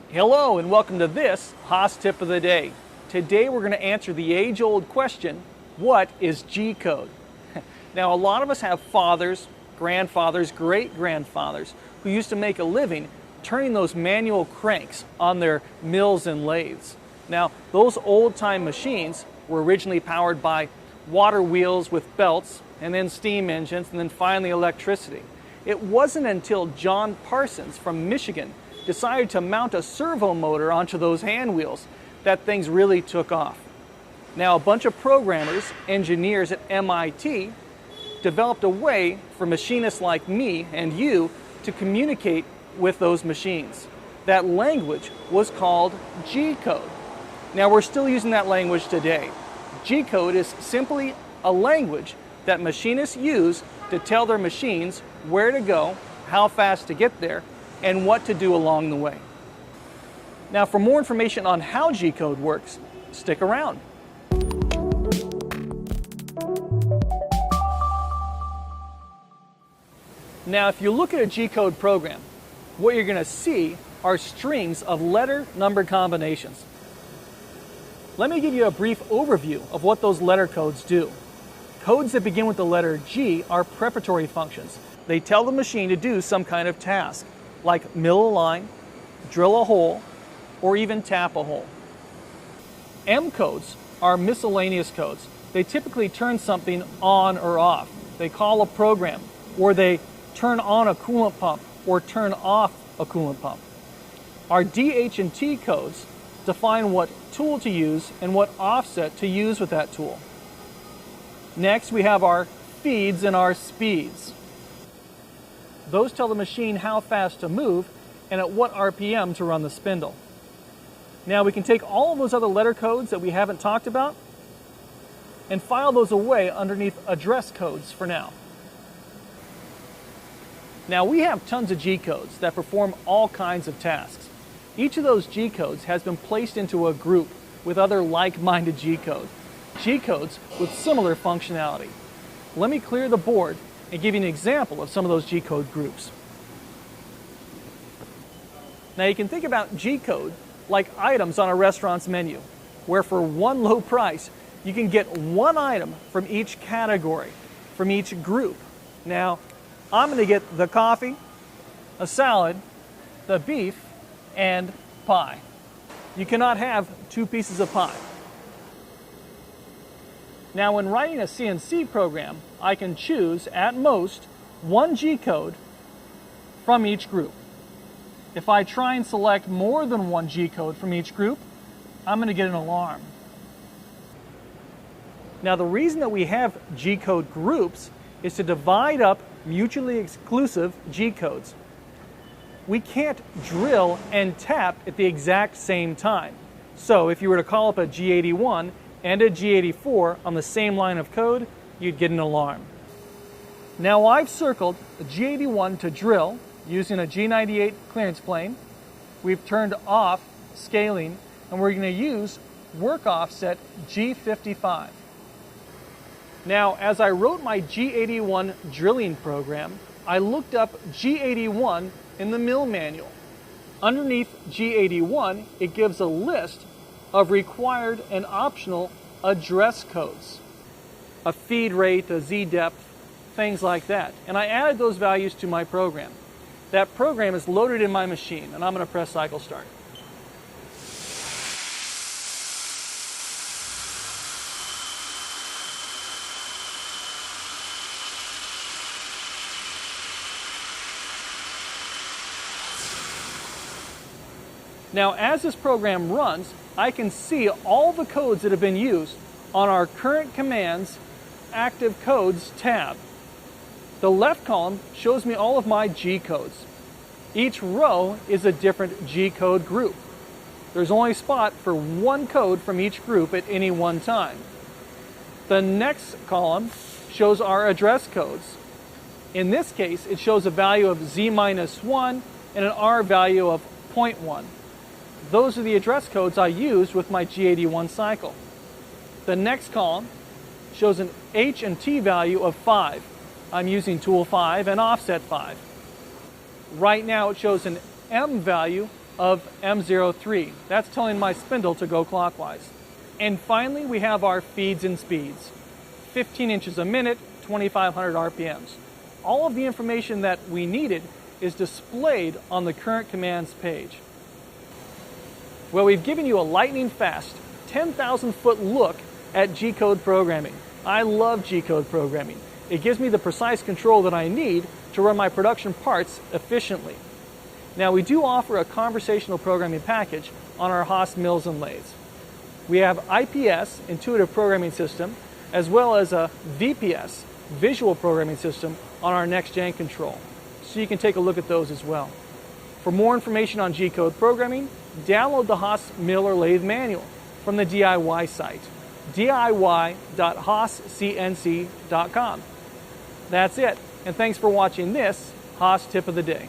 Hello and welcome to this Haas Tip of the Day. Today we're going to answer the age-old question, what is G-code? Now a lot of us have fathers, grandfathers, great-grandfathers who used to make a living turning those manual cranks on their mills and lathes. Now those old-time machines were originally powered by water wheels with belts and then steam engines and then finally electricity. It wasn't until John Parsons from Michigan decided to mount a servo motor onto those hand wheels that things really took off. Now a bunch of programmers, engineers at MIT developed a way for machinists like me and you to communicate with those machines. That language was called G-code. Now we're still using that language today. G-code is simply a language that machinists use to tell their machines where to go, how fast to get there, and what to do along the way. Now for more information on how G-code works, stick around. Now if you look at a G-code program, what you're going to see are strings of letter-number combinations. Let me give you a brief overview of what those letter codes do. Codes that begin with the letter G are preparatory functions. They tell the machine to do some kind of task, like mill a line, drill a hole, or even tap a hole. M codes are miscellaneous codes. They typically turn something on or off. They call a program, or they turn on a coolant pump, or turn off a coolant pump. Our D, H, and T codes define what tool to use and what offset to use with that tool. Next, we have our feeds and our speeds. Those tell the machine how fast to move and at what RPM to run the spindle. Now we can take all of those other letter codes that we haven't talked about and file those away underneath address codes for now. Now we have tons of G codes that perform all kinds of tasks. Each of those G codes has been placed into a group with other like-minded G codes. G codes with similar functionality. Let me clear the board and give you an example of some of those G-code groups. Now you can think about G-code like items on a restaurant's menu, where for one low price, you can get one item from each category, from each group. Now, I'm going to get the coffee, a salad, the beef, and pie. You cannot have two pieces of pie. Now when writing a CNC program, I can choose, at most, one G-code from each group. If I try and select more than one G-code from each group, I'm going to get an alarm. Now the reason that we have G-code groups is to divide up mutually exclusive G-codes. We can't drill and tap at the exact same time. So if you were to call up a G81 and a G84 on the same line of code, you'd get an alarm. Now I've circled a G81 to drill using a G98 clearance plane. We've turned off scaling and we're going to use work offset G55. Now as I wrote my G81 drilling program, I looked up G81 in the mill manual. Underneath G81, it gives a list of required and optional address codes. A feed rate, a Z depth, things like that. And I added those values to my program. That program is loaded in my machine, and I'm going to press cycle start. Now as this program runs, I can see all the codes that have been used on our current commands active codes tab. The left column shows me all of my G codes. Each row is a different G code group. There's only a spot for one code from each group at any one time. The next column shows our address codes. In this case, it shows a value of Z-1 and an R value of 0.1. Those are the address codes I used with my G81 cycle. The next column shows an H and T value of 5. I'm using tool 5 and offset 5. Right now it shows an M value of M03. That's telling my spindle to go clockwise. And finally, we have our feeds and speeds. 15 inches a minute, 2,500 RPMs. All of the information that we needed is displayed on the current commands page. Well, we've given you a lightning-fast, 10,000-foot look at G-code programming. I love G-code programming. It gives me the precise control that I need to run my production parts efficiently. Now, we do offer a conversational programming package on our Haas mills and lathes. We have IPS, Intuitive Programming System, as well as a VPS, Visual Programming System, on our next-gen control. So you can take a look at those as well. For more information on G-code programming, download the Haas mill or lathe manual from the DIY site, diy.haascnc.com. That's it, and thanks for watching this Haas Tip of the Day.